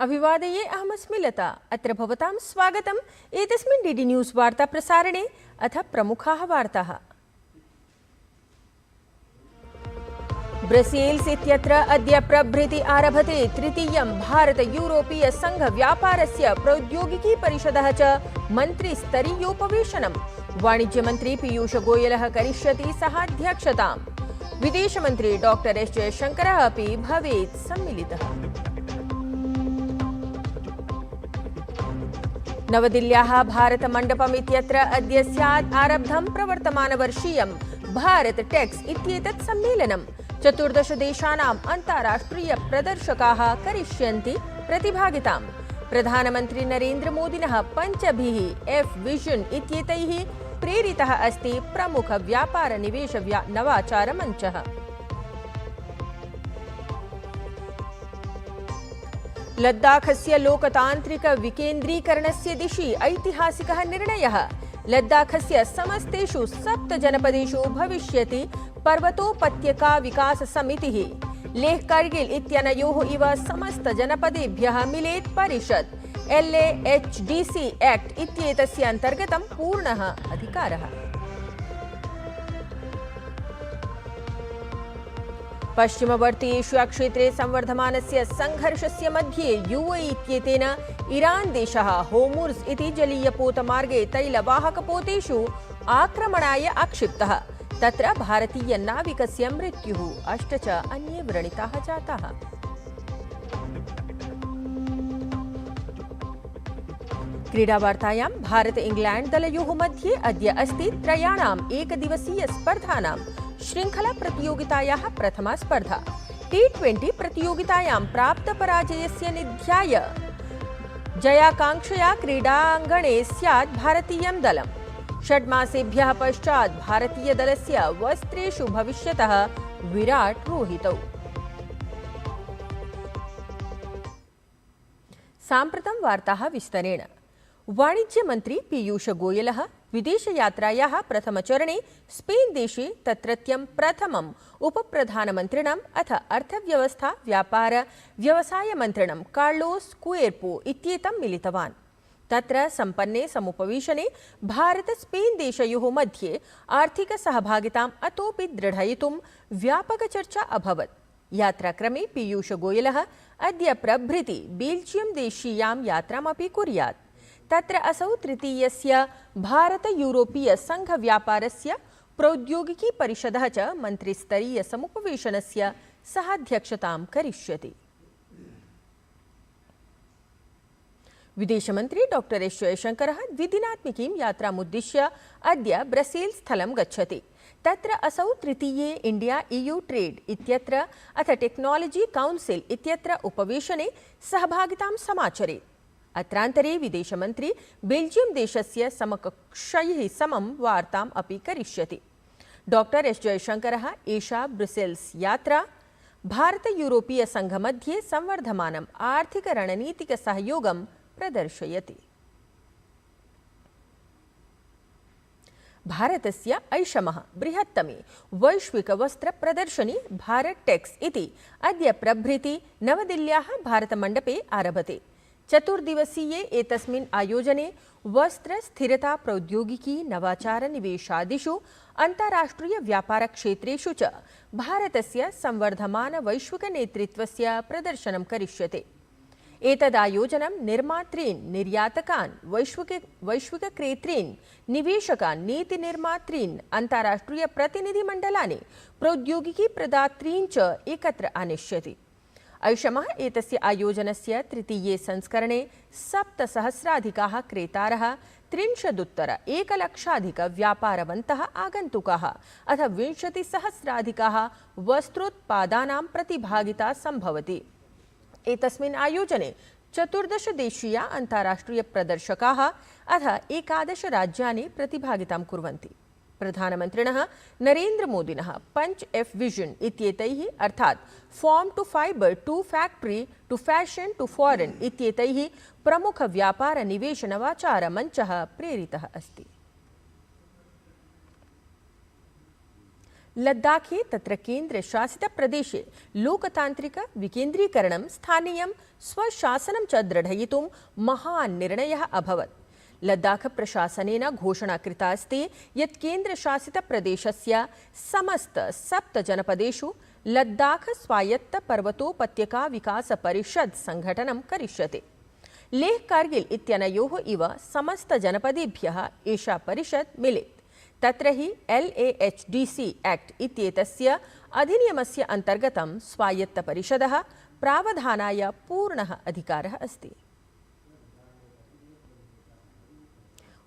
अभिवादये अहमस्मि लता। अत्र भवतां स्वागतम् एतस्मिन् डीडी न्यूज़ वार्ता प्रसारणे। अथ प्रमुखाः वार्ताः। ब्रसेल्स् इत्यत्र अद्य प्रभृति आरभते तृतीयं भारत यूरोपीय संघ व्यापारस्य प्रौद्योगिकी परिषदः च मन्त्रिस्तरीयोपवेशनम्। वाणिज्यमन्त्री पीयूष गोयलः करिष्यति सहाध्यक्षताम्। विदेशमन्त्री डॉक्टर एस जयशंकरः अपि भवेत् सम्मिलितः। नवदिल्ल्याः भारतमण्डपम् इत्यत्र अद्य स्यात् आरब्धं प्रवर्तमानवर्षीयं भारत टेक्स् इत्येतत् सम्मेलनं। 14 देशानाम् अन्ताराष्ट्रिय प्रदर्शकाः करिष्यन्ति प्रतिभागिताम्। प्रधानमन्त्री नरेन्द्र मोदिनः 5 एफ विजन इत्येतैः प्रेरितः अस्ति प्रमुख व्यापार निवेश नवाचार मञ्चः। लद्दाखस्य लोकतान्त्रिक विकेन्द्रीकरणस्य दिशि ऐतिहासिकः निर्णयः। लद्दाखस्य समस्तेषु 7 जनपदेषु भविष्यति पर्वतोपत्यका विकास समितिः। लेह कारगिल इत्यनयोः इव समस्त जनपदेभ्यः मिलेत् परिषत्। LAHDC एक्ट इत्येतस्य अन्तर्गतं पूर्णः अधिकारः। पश्चिमवर्ती एशिया क्षेत्रे संवर्धमानस्य संघर्षस्य मध्ये UAE इत्येतेन ईरान देशः होर्मुज़् इति जलीयपोतमार्गे तैलवाहकपोतेषु आक्रमणाय आक्षिप्तः। तत्र भारतीय नाविकस्य मृत्युः, 8 च अन्ये व्रणिताः जाताः। क्रीडावार्तायां भारत इंग्लैंड दलयोः मध्ये अद्य अस्ति त्रयाणाम् एकदिवसीय स्पर्धानां श्रृंखला प्रतियोगितायाः प्रथमा स्पर्धा। T20 प्रतियोगितायां प्राप्तपराजयस्य निध्याय जयाकाङ्क्षया क्रीडाङ्गणे स्यात् भारतीयं दलम्। 6 मासेभ्यः पश्चात् भारतीयदलस्य वस्त्रेषु भविष्यतः विराट रोहितौ। साम्प्रतं वार्ताः विस्तरेण। वाणिज्यमन्त्री पीयूष गोयलः विदेशयात्रायाः प्रथमचरणे स्पेन् देशे तत्रत्यं प्रथमम् उपप्रधानमन्त्रिणम् अथ अर्थव्यवस्था व्यापार व्यवसायमन्त्रिणं कार्लोस कुएर्पो इत्येतं मिलितवान्। तत्र सम्पन्ने समुपवेशने भारत स्पेन् देशयोः मध्ये आर्थिकसहभागिताम् अतोपि दृढयितुं व्यापकचर्चा अभवत्। यात्राक्रमे पीयूष गोयलः अद्य प्रभृति बेल्जियं देशीयां यात्रामपि कुर्यात्। तत्र असौ तृतीयस्य भारत यूरोपीय संघ व्यापारस्य प्रौद्योगिकी परिषदः च मन्त्रिस्तरीय समुपवेशनस्य सहाध्यक्षतां करिष्यति। विदेशमन्त्री डॉक्टर एस जयशंकरः द्विदिनात्मिकीं यात्रामुद्दिश्य अद्य ब्रसेल्स् स्थलं गच्छति। तत्र असौ तृतीये इंडिया EU ट्रेड इत्यत्र अथ टेक्नोलॉजी काउन्सिल इत्यत्र उपवेशने सहभागितां समाचरेत्। अत्रान्तरे विदेशमन्त्री बेल्जियं देशस्य समकक्षैः समं वार्ताम् अपि करिष्यति। डॉक्टर एस जयशंकरः एषा ब्रसेल्स् यात्रा भारत यूरोपीय संघमध्ये संवर्धमानम् आर्थिक रणनीतिक सहयोगं प्रदर्शयति। भारतस्य ऐषमः बृहत्तमे वैश्विक वस्त्र प्रदर्शनी भारत टेक्स् इति अद्य प्रभृति नवदिल्ल्याः भारतमण्डपे आरभते। 4 दिवसीये एतस्मिन् आयोजने वस्त्र स्थिरता प्रौद्योगिकी नवाचार निवेशादिषु अन्ताराष्ट्रिय व्यापार क्षेत्रेषु च भारतस्य संवर्धमान वैश्विक नेतृत्वस्य प्रदर्शनं करिष्यते। एतदायोजनं निर्मातॄन्, निर्यातकान्, वैश्विक क्रेतॄन्, निवेशकान्, नीतिनिर्मातॄन्, अन्ताराष्ट्रिय प्रतिनिधिमण्डलानि, प्रौद्योगिकी प्रदातॄन् च एकत्र आनेष्यति। ऐषमः एतस्य आयोजनस्य तृतीये संस्करणे 7,000 क्रेतारः, 30,100,000 व्यापारवन्तः आगन्तुकाः अथ 20,000 वस्त्रोत्पादानां प्रतिभागिता सम्भवति। एतस्मिन् आयोजने 14 देशीया अन्ताराष्ट्रिय प्रदर्शकाः अथ 11 राज्यानि प्रतिभागितां कुर्वन्ति। प्रधानमन्त्रिणः नरेन्द्र मोदिनः 5 एफ विजन इत्येतैः अर्थात् farm to fibre to factory to fashion to foreign इत्येतैः प्रमुख व्यापार निवेश नवाचार मञ्चः प्रेरितः अस्ति। लद्दाखे तत्र केन्द्रशासितप्रदेशे लोकतान्त्रिकविकेन्द्रीकरणं स्थानीयं स्वशासनं च दृढयितुं महान् निर्णयः अभवत्। लद्दाख प्रशासनेन घोषणा कृता अस्ति यत् केन्द्रशासितप्रदेशस्य समस्त 7 जनपदेषु लद्दाख स्वायत्त पर्वतोपत्यका विकास परिषद संघटनं करिष्यते। लेह कारगिल इत्यनयोः इव समस्त जनपदेभ्यः एषा परिषद मिलेत्। तत्र हि LAHDC एक्ट इत्येतस्य अधिनियमस्य अन्तर्गतं स्वायत्तपरिषदः प्रावधानाय पूर्णः अधिकारः अस्ति।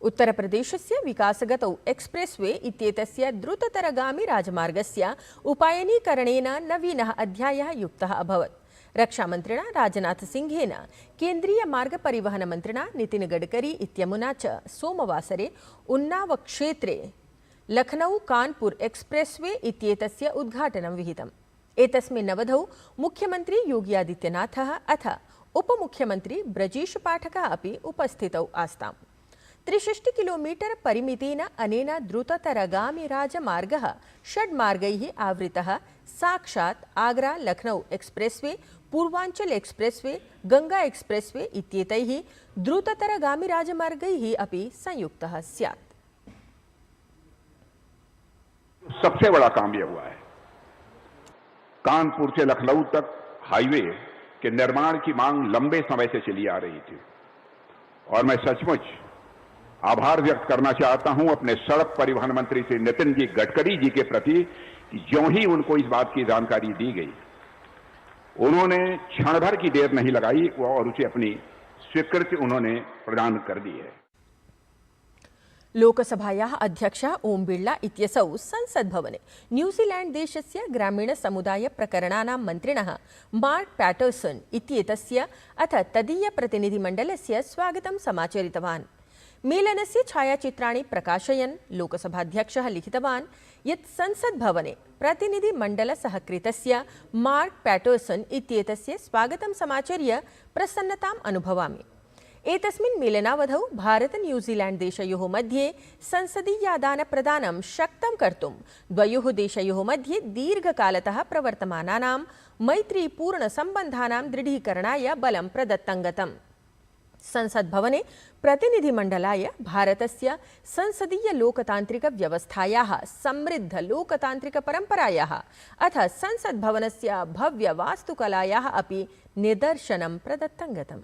उत्तरप्रदेशस्य विकासगतौ एक्सप्रेसवे इत्येतस्य द्रुततरगामी राजमार्गस्य उपायनीकरणेन नवीनः अध्यायः युक्तः अभवत्। रक्षामन्त्रिणा राजनाथसिंहेन केन्द्रीयमार्गपरिवहनमन्त्रिणा नितिन गडकरी इत्यमुना च सोमवासरे उन्नाव क्षेत्रे लखनऊ कानपुर एक्सप्रेसवे इत्येतस्य उद्घाटनं विहितम्। एतस्मिन् अवधौ मुख्यमन्त्री योगी आदित्यनाथः अथ उपमुख्यमन्त्री ब्रजेश पाठकः अपि उपस्थितौ आस्ताम्। 63 किलोमीटर परिमितेन अनेन द्रुततरगामी राजमार्गः 6 मार्गैः आवृतः साक्षात् Agra Lucknow expressway, Purvanchal expressway, Ganga expressway इत्येतैः द्रुततरगामी राजमार्गैः अपि संयुक्तः स्यात्। सबसे बड़ा काम यह हुआ है, कानपुर से लखनऊ तक हाईवे के निर्माण की मांग लंबे समय से चली आ रही थी और मैं सचमुच आभार व्यक्त करना चाहता हूं अपने सड़क परिवहन मंत्री श्री नितिन जी गडकरी जी के प्रति कि ज्यों ही उनको इस बात की जानकारी दी गई, उन्होंने क्षण भर की देर नहीं लगाई और उसे अपनी स्वीकृति उन्होंने प्रदान कर दी है। लोकसभायाः अध्यक्षः ओम बिर्ला इत्यसौ संसद्भवने न्यूजीलैंड देशस्य ग्रामीणसमुदाय प्रकरणानां मन्त्रिणः मार्क पैटरसन इत्येतस्य अथ तदीयप्रतिनिधिमण्डलस्य स्वागतं समाचरितवान्। मेलनस्य छायाचित्राणि प्रकाशयन् लोकसभाध्यक्षः लिखितवान् यत् संसद्भवने प्रतिनिधिमण्डलसहकृतस्य मार्क पैटरसन इत्येतस्य स्वागतं समाचर्य प्रसन्नताम् अनुभवामि। एतस्मिन् मेलनावधौ भारत न्यूजीलैंड देशयोः मध्ये संसदीयादानप्रदानं शक्तं कर्तुं द्वयोः देशयोः मध्ये दीर्घकालतः प्रवर्तमानानां मैत्रीपूर्णसम्बन्धानां दृढीकरणाय बलं प्रदत्तं गतम्। संसद भवने प्रतिनिधिमण्डलाय भारतस्य संसदीय लोकतान्त्रिक व्यवस्थायाः समृद्ध लोकतान्त्रिक परम्परायाः अथ संसद भवनस्य भव्य वास्तुकलायाः अपि निदर्शनं प्रदत्तं गतम्।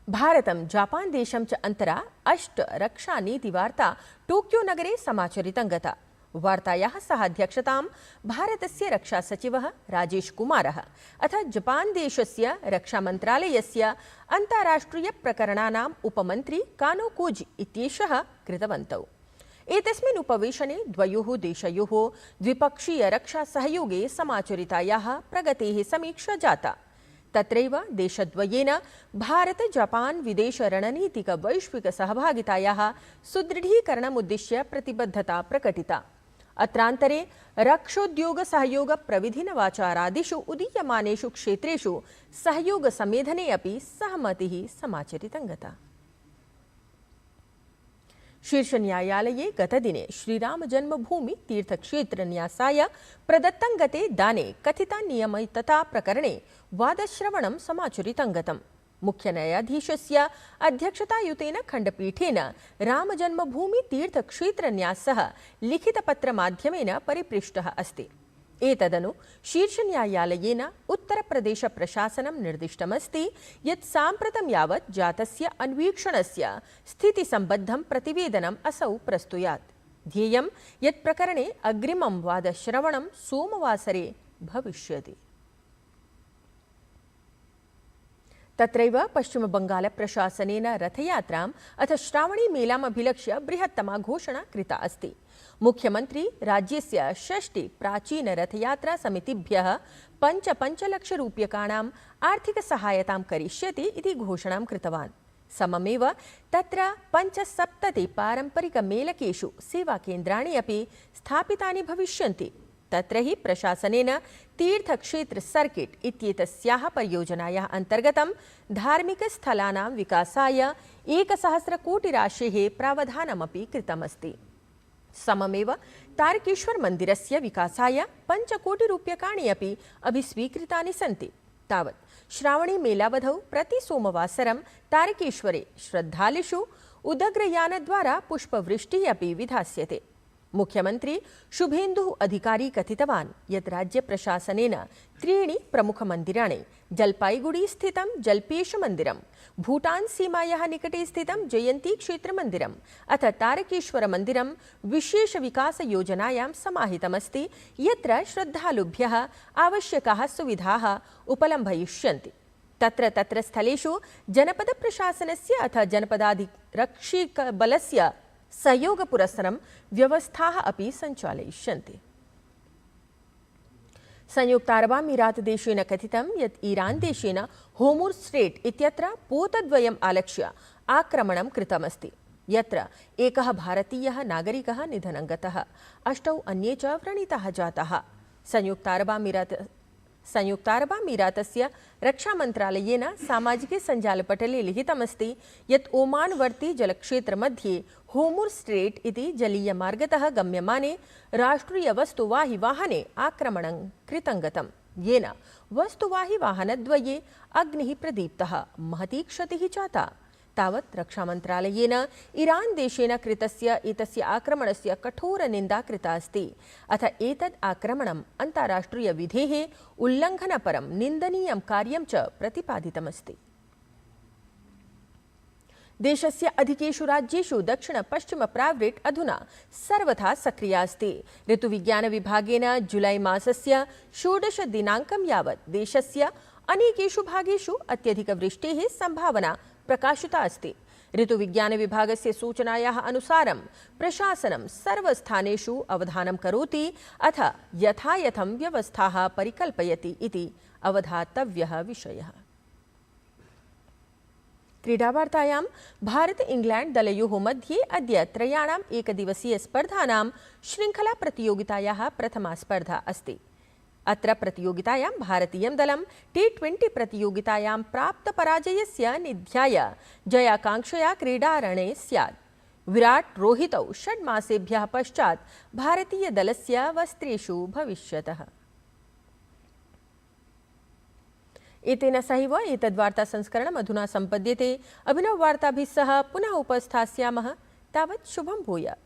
भारतं जापान देशं च अन्तरा 8 रक्षानीतिवार्ता टोक्यो नगरे समाचरितं गता। वार्तायाः सह अध्यक्षतां भारतस्य रक्षासचिवः राजेश कुमारः अथ जापान देशस्य रक्षामन्त्रालयस्य अन्ताराष्ट्रियप्रकरणानाम् उपमन्त्री कानो कोजी इत्येषः कृतवन्तौ। एतस्मिन् उपवेशने द्वयोः देशयोः द्विपक्षीय रक्षासहयोगे समाचरितायाः प्रगतेः समीक्षा जाता। तत्रैव देशद्वयेन भारत जापान विदेश रणनीतिक वैश्विक सहभागितायाः सुदृढीकरणमुद्दिश्य प्रतिबद्धता प्रकटिता। अत्रान्तरे रक्षोद्योग सहयोग प्रविधिनवाचारादिषु उदीयमानेषु क्षेत्रेषु सहयोग समेधने अपि सहमतिः समाचरितं गता। शीर्षन्यायालये गतदिने श्रीराम जन्मभूमि तीर्थक्षेत्र न्यासाय प्रदत्तं गते दाने कथितानियमितता प्रकरणे वादश्रवणं समाचरितं गतम्। मुख्यन्यायाधीशस्य अध्यक्षतायुतेन खण्डपीठेन रामजन्मभूमि तीर्थक्षेत्रन्यासः लिखितपत्रमाध्यमेन परिपृष्टः अस्ति। एतदनु शीर्षन्यायालयेन उत्तरप्रदेशप्रशासनं निर्दिष्टमस्ति यत् साम्प्रतं यावत् जातस्य अन्वीक्षणस्य स्थितिसम्बद्धं प्रतिवेदनम् असौ प्रस्तुयात्। ध्येयं यत् प्रकरणे अग्रिमं वादश्रवणं सोमवासरे भविष्यति। तत्रैव पश्चिमबंगालप्रशासनेन रथयात्राम् अथ श्रावणी मेलामभिलक्ष्य बृहत्तमा घोषणा कृता अस्ति। मुख्यमंत्री राज्यस्य 6 प्राचीनरथयात्रासमितिभ्यः 5 लक्षरूप्यकाणाम् आर्थिकसहायतां करिष्यति इति घोषणां कृतवान्। सममेव तत्र 75 पारम्परिकमेलकेषु सेवाकेन्द्राणि अपि स्थापितानि भविष्यन्ति। तत्र हि प्रशासनेन तीर्थक्षेत्र सर्किट इत्येतस्याः परियोजनायाः अन्तर्गतं धार्मिकस्थलानां विकासाय 1,000 कोटिराशेः प्रावधानमपि कृतमस्ति। सममेव तारकेश्वर मन्दिरस्य विकासाय 5 कोटिरूप्यकाणि अपि अभिस्वीकृतानि सन्ति। तावत् श्रावणी मेलावधौ प्रति सोमवासरं तारकेश्वरे श्रद्धालुषु उदग्रयानद्वारा पुष्पवृष्टिः अपि विधास्यते। मुख्यमंत्री शुभेन्दुः अधिकारी कथितवान् यत् राज्यप्रशासनेन 3 प्रमुखमन्दिराणि जलपाईगुड़ी स्थितं जल्पेश मन्दिरं, भूटान सीमायाः निकटे स्थितं जयन्ती क्षेत्रमन्दिरम् अथ तारकेश्वरमन्दिरं विशेषविकासयोजनायां समाहितमस्ति, यत्र श्रद्धालुभ्यः आवश्यकाः सुविधाः उपलम्भयिष्यन्ति। तत्र स्थलेषु जनपदप्रशासनस्य अथ जनपदाधिरक्षिकबलस्य सहयोगपुरस्सरं व्यवस्थाः अपि सञ्चालयिष्यन्ते। संयुक्तारबामीरातदेशेन कथितं यत् ईरान देशेन होर्मुज़ स्ट्रेट् इत्यत्र पोतद्वयम् आलक्ष्य आक्रमणं कृतमस्ति, यत्र एकः भारतीयः नागरिकः निधनं गतः, 8 अन्ये च व्रणिताः जाताः। संयुक्तारबामीरातस्य रक्षामन्त्रालयेन सामाजिके सञ्जालपटले लिखितमस्ति यत् ओमानवर्ती जलक्षेत्रमध्ये होर्मुज़ स्ट्रेट् इति जलीयमार्गतः गम्यमाने राष्ट्रियवस्तुवाहिवाहने आक्रमणं कृतं गतं, येन वस्तुवाहिवाहनद्वये अग्निः प्रदीप्तः, महती क्षतिः जाता। तावत् रक्षामन्त्रालयेन ईरान देशेन कृतस्य एतस्य आक्रमणस्य कठोरनिन्दा कृता अस्ति, अथ एतद् आक्रमणम् अन्ताराष्ट्रियविधेः उल्लङ्घनपरं निन्दनीयं कार्यं च प्रतिपादितमस्ति। देशस्य अधिकेषु राज्येषु दक्षिण-पश्चिम-प्रावृट् अधुना सर्वथा सक्रिया अस्ति। ऋतुविज्ञानविभागेन जुलै मासस्य 16 दिनाङ्कं यावत् देशस्य अनेकेषु भागेषु अत्यधिकवृष्टेः सम्भावना प्रकाशिता अस्ति। ऋतुविज्ञानविभागस्य सूचनायाः अनुसारं प्रशासनं सर्वस्थानेषु अवधानं करोति अथ यथायथं व्यवस्थाः परिकल्पयति इति अवधातव्यः विषयः। क्रीडावार्तायां भारत-इंग्लैंड दलयोः मध्ये अद्य 3 एकदिवसीयस्पर्धानां श्रृङ्खलाप्रतियोगितायाः प्रथमा स्पर्धा अस्ति। अत्र प्रतियोगितायां भारतीयं दलं T20 प्रतियोगितायां प्राप्तपराजयस्य निध्याय जयाकाङ्क्षया क्रीडारणे स्यात्। विराट् रोहितौ 6 मासेभ्यः पश्चात् भारतीयदलस्य वस्त्रेषु भविष्यतः। एतेन सहैव एतद्वार्तासंस्करणम् अधुना सम्पद्यते। अभिनववार्ताभिः सह पुनः उपस्थास्यामः। तावत् शुभं भूयात्।